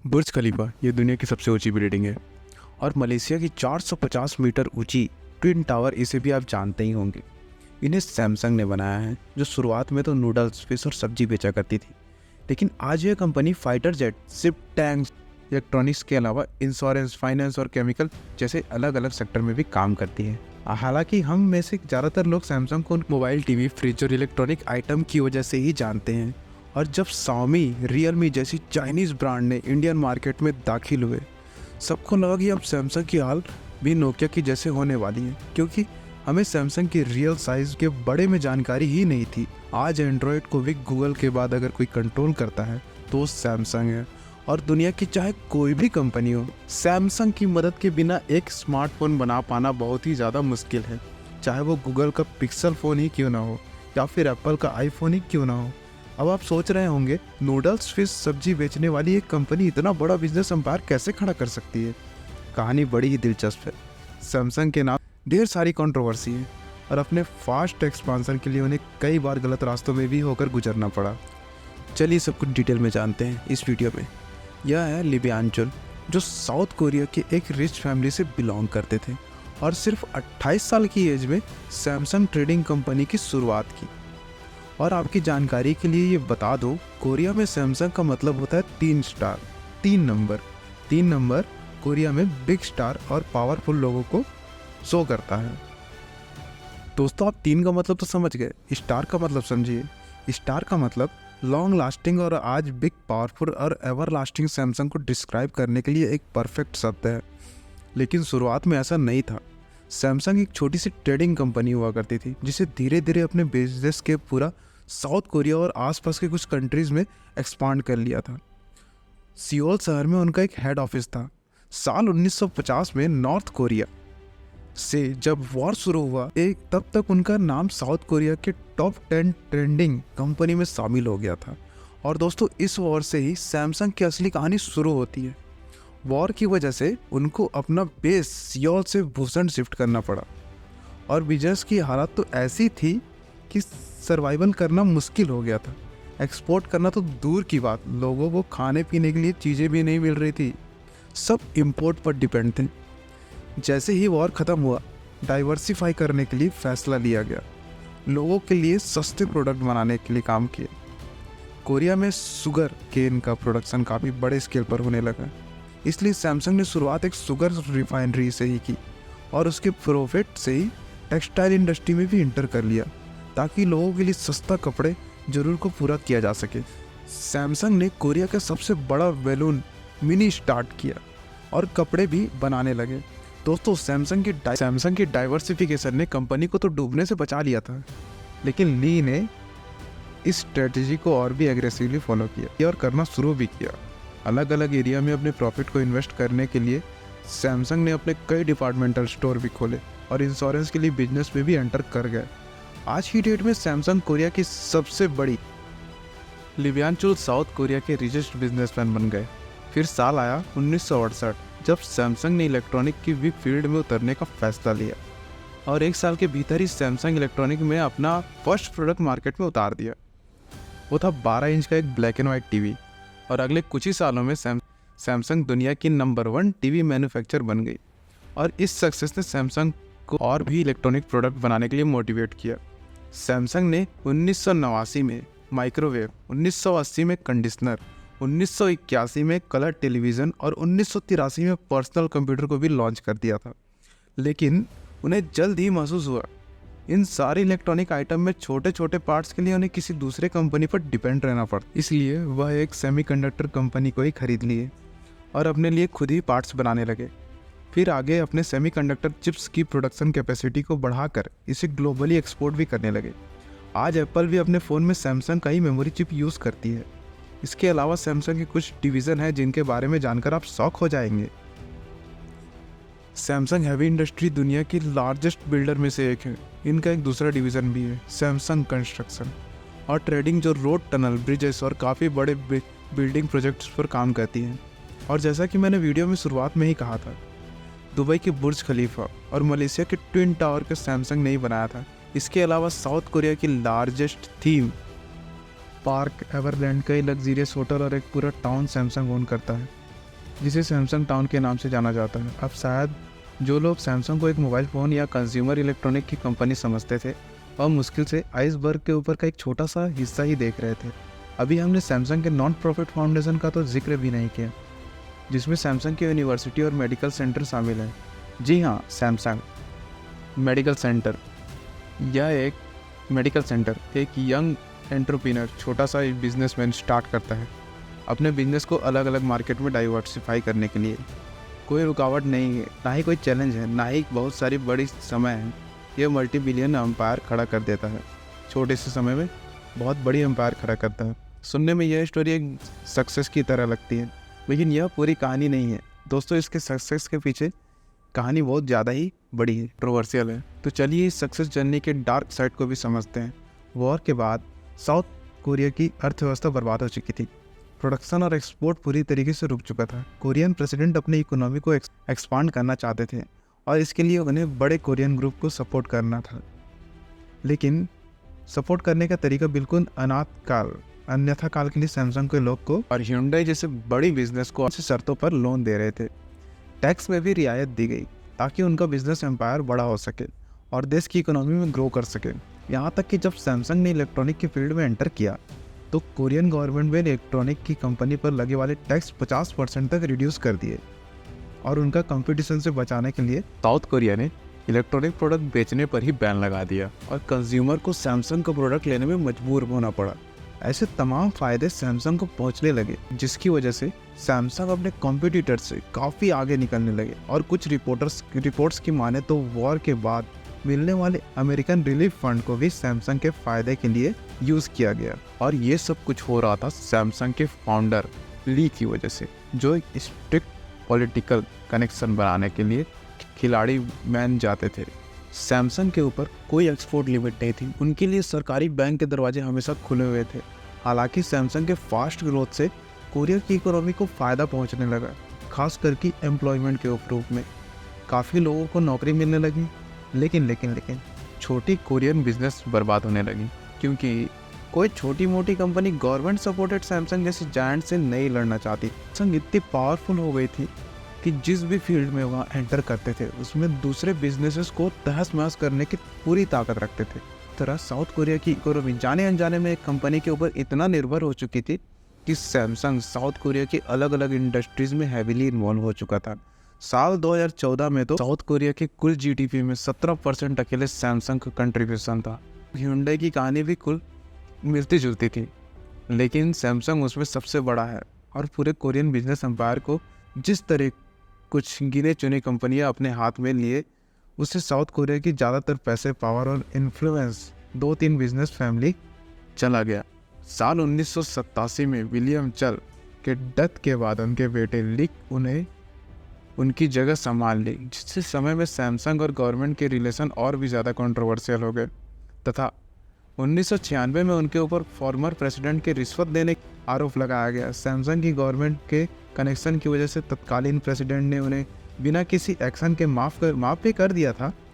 बुर्ज खलीफा ये दुनिया की सबसे ऊंची बिल्डिंग है और मलेशिया की 450 मीटर ऊंची ट्विन टावर, इसे भी आप जानते ही होंगे। इन्हें सैमसंग ने बनाया है, जो शुरुआत में तो नूडल्स, फिश और सब्जी बेचा करती थी, लेकिन आज यह company fighter jet, ship, tanks, electronics के अलावा इंश्योरेंस, फाइनेंस और केमिकल जैसे अलग अलग सेक्टर में भी काम करती है। हालांकि हम में से ज़्यादातर लोग सैमसंग को मोबाइल, टीवी, फ्रिज और इलेक्ट्रॉनिक आइटम की वजह से ही जानते हैं। और जब Xiaomi, रियलमी जैसी चाइनीज़ ब्रांड ने इंडियन मार्केट में दाखिल हुए, सबको लगा कि अब सैमसंग की हाल भी नोकिया की जैसे होने वाली है, क्योंकि हमें सैमसंग की रियल साइज के बड़े में जानकारी ही नहीं थी। आज एंड्रॉयड को भी गूगल के बाद अगर कोई कंट्रोल करता है तो सैमसंग है। और दुनिया की चाहे कोई भी कंपनी हो, सैमसंग की मदद के बिना एक स्मार्टफोन बना पाना बहुत ही ज़्यादा मुश्किल है। चाहे वो गूगल का पिक्सल फ़ोन ही क्यों ना हो या फिर एप्पल का आईफोन ही क्यों ना हो। अब आप सोच रहे होंगे, नूडल्स, फिश, सब्जी बेचने वाली एक कंपनी इतना बड़ा बिजनेस एम्पायर कैसे खड़ा कर सकती है? कहानी बड़ी ही दिलचस्प है। सैमसंग के नाम ढेर सारी कंट्रोवर्सी है और अपने फास्ट एक्सपांसन के लिए उन्हें कई बार गलत रास्तों में भी होकर गुजरना पड़ा। चलिए सब कुछ डिटेल में जानते हैं इस वीडियो में। यह है ली बियान चुल, जो साउथ कोरिया के एक रिच फैमिली से बिलोंग करते थे और सिर्फ 28 साल की एज में सैमसंग ट्रेडिंग कंपनी की शुरुआत की। और आपकी जानकारी के लिए ये बता दो, कोरिया में सैमसंग का मतलब होता है 3 स्टार, 3 नंबर। 3 नंबर कोरिया में बिग स्टार और पावरफुल लोगों को शो करता है। दोस्तों, आप 3 का मतलब तो समझ गए, स्टार का मतलब समझिए। स्टार का मतलब लॉन्ग लास्टिंग और आज बिग, पावरफुल और एवर लास्टिंग सैमसंग को डिस्क्राइब करने के लिए एक परफेक्ट शब्द है। लेकिन शुरुआत में ऐसा नहीं था। सैमसंग एक छोटी सी ट्रेडिंग कंपनी हुआ करती थी, जिसे धीरे धीरे अपने बिजनेस के पूरा साउथ कोरिया और आसपास के कुछ कंट्रीज में एक्सपांड कर लिया था। सियोल शहर में उनका एक हेड ऑफिस था। साल 1950 में नॉर्थ कोरिया से जब वॉर शुरू हुआ, तब तक उनका नाम साउथ कोरिया के टॉप 10 ट्रेंडिंग कंपनी में शामिल हो गया था। और दोस्तों, इस वॉर से ही सैमसंग की असली कहानी शुरू होती है। वॉर की वजह से उनको अपना बेस सियोल से भूषण शिफ्ट करना पड़ा और बिजनेस की हालत तो ऐसी थी कि सर्वाइवल करना मुश्किल हो गया था। एक्सपोर्ट करना तो दूर की बात, लोगों को खाने पीने के लिए चीज़ें भी नहीं मिल रही थी, सब इंपोर्ट पर डिपेंड थे। जैसे ही वॉर ख़त्म हुआ, डाइवर्सिफाई करने के लिए फैसला लिया गया। लोगों के लिए सस्ते प्रोडक्ट बनाने के लिए काम किए। कोरिया में शुगर केन का प्रोडक्शन काफ़ी बड़े स्केल पर होने लगा, इसलिए सैमसंग ने शुरुआत एक शुगर रिफाइनरी से ही की और उसके प्रॉफिट से ही टेक्सटाइल इंडस्ट्री में भी इंटर कर लिया, ताकि लोगों के लिए सस्ता कपड़े जरूर को पूरा किया जा सके। सैमसंग ने कोरिया का सबसे बड़ा बैलून मिनी स्टार्ट किया और कपड़े भी बनाने लगे। दोस्तों, सैमसंग की डाइवर्सिफिकेशन ने कंपनी को तो डूबने से बचा लिया था, लेकिन ली ने इस स्ट्रेटजी को और भी एग्रेसिवली फॉलो किया और करना शुरू भी किया। अलग अलग एरिया में अपने प्रॉफिट को इन्वेस्ट करने के लिए सैमसंग ने अपने कई डिपार्टमेंटल स्टोर भी खोले और इंश्योरेंस के लिए बिजनेस में भी एंटर कर गए। आज की डेट में सैमसंग कोरिया की सबसे बड़ी। ली बियान चुल साउथ कोरिया के रिचेस्ट बिजनेसमैन बन गए। फिर साल आया 1968, जब सैमसंग ने इलेक्ट्रॉनिक की भी फील्ड में उतरने का फैसला लिया और 1 साल के भीतर ही सैमसंग इलेक्ट्रॉनिक में अपना फर्स्ट प्रोडक्ट मार्केट में उतार दिया। वो था 12 इंच का एक ब्लैक एंड वाइट टीवी और अगले कुछ ही सालों में सैमसंग दुनिया की नंबर 1 टीवी मैन्युफैक्चरर बन गई। और इस सक्सेस ने सैमसंग को और भी इलेक्ट्रॉनिक प्रोडक्ट बनाने के लिए मोटिवेट किया। सैमसंग ने 1989 में माइक्रोवेव, 1980 में कंडीशनर, 1981 में कलर टेलीविज़न और 1983 में पर्सनल कंप्यूटर को भी लॉन्च कर दिया था। लेकिन उन्हें जल्द ही महसूस हुआ, इन सारे इलेक्ट्रॉनिक आइटम में छोटे छोटे पार्ट्स के लिए उन्हें किसी दूसरे कंपनी पर डिपेंड रहना पड़ता। इसलिए वह एक सेमीकंडक्टर कंपनी को ही खरीद लिए और अपने लिए खुद ही पार्ट्स बनाने लगे। फिर आगे अपने सेमीकंडक्टर चिप्स की प्रोडक्शन कैपेसिटी को बढ़ाकर इसे ग्लोबली एक्सपोर्ट भी करने लगे। आज एप्पल भी अपने फ़ोन में सैमसंग का ही मेमोरी चिप यूज़ करती है। इसके अलावा सैमसंग के कुछ डिवीज़न हैं जिनके बारे में जानकर आप शॉक हो जाएंगे। सैमसंग हैवी इंडस्ट्री दुनिया की लार्जेस्ट बिल्डर में से एक है। इनका एक दूसरा डिवीज़न भी है, सैमसंग कंस्ट्रक्शन और ट्रेडिंग, जो रोड, टनल, ब्रिजेस और काफ़ी बड़े बिल्डिंग प्रोजेक्ट्स पर काम करती है। और जैसा कि मैंने वीडियो में शुरुआत में ही कहा था, दुबई के बुर्ज खलीफा और मलेशिया के ट्विन टावर को सैमसंग ने ही बनाया था। इसके अलावा साउथ कोरिया की लार्जेस्ट थीम पार्क एवरलैंड, कई लग्जरियस होटल और एक पूरा टाउन सैमसंग ओन करता है। जिसे सैमसंग टाउन के नाम से जाना जाता है। अब शायद जो लोग सैमसंग को एक मोबाइल फ़ोन या कंज्यूमर इलेक्ट्रॉनिक की कंपनी समझते थे, वह मुश्किल से आइसबर्ग के ऊपर का एक छोटा सा हिस्सा ही देख रहे थे। अभी हमने सैमसंग के नॉन प्रॉफिट फाउंडेशन का तो जिक्र भी नहीं किया, जिसमें सैमसंग की यूनिवर्सिटी और मेडिकल सेंटर शामिल है। जी हाँ, सैमसंग मेडिकल सेंटर। यह एक मेडिकल सेंटर एक यंग एंटरप्रेन्योर, छोटा सा बिजनेसमैन स्टार्ट करता है अपने बिजनेस को अलग अलग मार्केट में डाइवर्सिफाई करने के लिए। कोई रुकावट नहीं है, ना ही कोई चैलेंज है, ना ही बहुत सारी बड़ी समय है। यह मल्टी बिलियन एम्पायर खड़ा कर देता है, छोटे से समय में बहुत बड़ी एम्पायर खड़ा करता है। सुनने में यह स्टोरी एक सक्सेस की तरह लगती है, लेकिन यह पूरी कहानी नहीं है दोस्तों। इसके सक्सेस के पीछे कहानी बहुत ज़्यादा ही बड़ी है, कंट्रोवर्शियल है। तो चलिए इस सक्सेस जर्नी के डार्क साइड को भी समझते हैं। वॉर के बाद साउथ कोरिया की अर्थव्यवस्था बर्बाद हो चुकी थी। प्रोडक्शन और एक्सपोर्ट पूरी तरीके से रुक चुका था। कोरियन प्रेसिडेंट अपनी इकोनॉमी को एक्सपांड करना चाहते थे और इसके लिए उन्हें बड़े कोरियन ग्रुप को सपोर्ट करना था, लेकिन सपोर्ट करने का तरीका बिल्कुल अन्यथा काल के लिए सैमसंग के लोग को और hyundai जैसे बड़ी बिजनेस को अच्छी शर्तों पर लोन दे रहे थे। टैक्स में भी रियायत दी गई ताकि उनका बिजनेस एम्पायर बड़ा हो सके और देश की इकोनॉमी में ग्रो कर सके। यहाँ तक कि जब सैमसंग ने इलेक्ट्रॉनिक की फील्ड में एंटर किया तो कोरियन गवर्नमेंट में इलेक्ट्रॉनिक की कंपनी पर लगे वाले टैक्स 50% तक रिड्यूस कर दिए और उनका कंपटीशन से बचाने के लिए साउथ कोरिया ने इलेक्ट्रॉनिक प्रोडक्ट बेचने पर ही बैन लगा दिया और कंज्यूमर को सैमसंग का प्रोडक्ट लेने में मजबूर होना पड़ा। ऐसे तमाम फायदे सैमसंग को पहुंचने लगे, जिसकी वजह से सैमसंग अपने कॉम्पिटिटर से काफ़ी आगे निकलने लगे। और कुछ रिपोर्ट्स की माने तो वॉर के बाद मिलने वाले अमेरिकन रिलीफ फंड को भी सैमसंग के फायदे के लिए यूज़ किया गया। और ये सब कुछ हो रहा था सैमसंग के फाउंडर ली की वजह से, जो एक स्ट्रिक्ट पॉलिटिकल कनेक्शन बनाने के लिए खिलाड़ी मान जाते थे। सैमसंग के ऊपर कोई एक्सपोर्ट लिमिट नहीं थी, उनके लिए सरकारी बैंक के दरवाजे हमेशा खुले हुए थे। हालांकि सैमसंग के फास्ट ग्रोथ से कोरिया की इकोनॉमी को फ़ायदा पहुंचने लगा, खास करके एम्प्लॉयमेंट के रूप में काफ़ी लोगों को नौकरी मिलने लगी। लेकिन छोटी कोरियन बिजनेस बर्बाद होने लगी, क्योंकि कोई छोटी मोटी कंपनी गवर्नमेंट सपोर्टेड सैमसंग जैसे जायंट से नहीं लड़ना चाहती। सैमसंग इतनी पावरफुल हो गई थी कि जिस भी फील्ड में वहाँ एंटर करते थे उसमें दूसरे बिजनेसेस को तहस महस करने की पूरी ताकत रखते थे। तरह साउथ कोरिया की इकोनॉमी जाने अनजाने में एक कंपनी के ऊपर इतना निर्भर हो चुकी थी कि सैमसंग साउथ कोरिया की अलग अलग इंडस्ट्रीज में हैविली इन्वॉल्व हो चुका था। साल 2014 में तो साउथ कोरिया के कुल जीडीपी में 17% अकेले सैमसंग का कंट्रीब्यूशन था। hyundai की कहानी भी कुल मिलती जुलती थी, लेकिन सैमसंग उसमें सबसे बड़ा है। और पूरे कोरियन बिजनेस एम्पायर को जिस तरह कुछ गिने चुने कंपनियां अपने हाथ में लिए, उससे साउथ कोरिया की ज़्यादातर पैसे, पावर और इन्फ्लुएंस 2-3 बिजनेस फैमिली चला गया। साल 1987 में विलियम चल के डेथ के बाद उनके बेटे लिक उन्हें उनकी जगह संभाल ली, जिससे समय में सैमसंग और गवर्नमेंट के रिलेशन और भी ज़्यादा कंट्रोवर्शियल हो गए तथा 1996 में उनके ऊपर फॉर्मर प्रेसिडेंट के रिश्वत देने का आरोप लगाया गया। सैमसंग की गवर्नमेंट के कनेक्शन की वजह से तत्कालीन प्रेसिडेंट ने उन्हें बिना किसी एक्शन के माफ़ भी कर दिया था,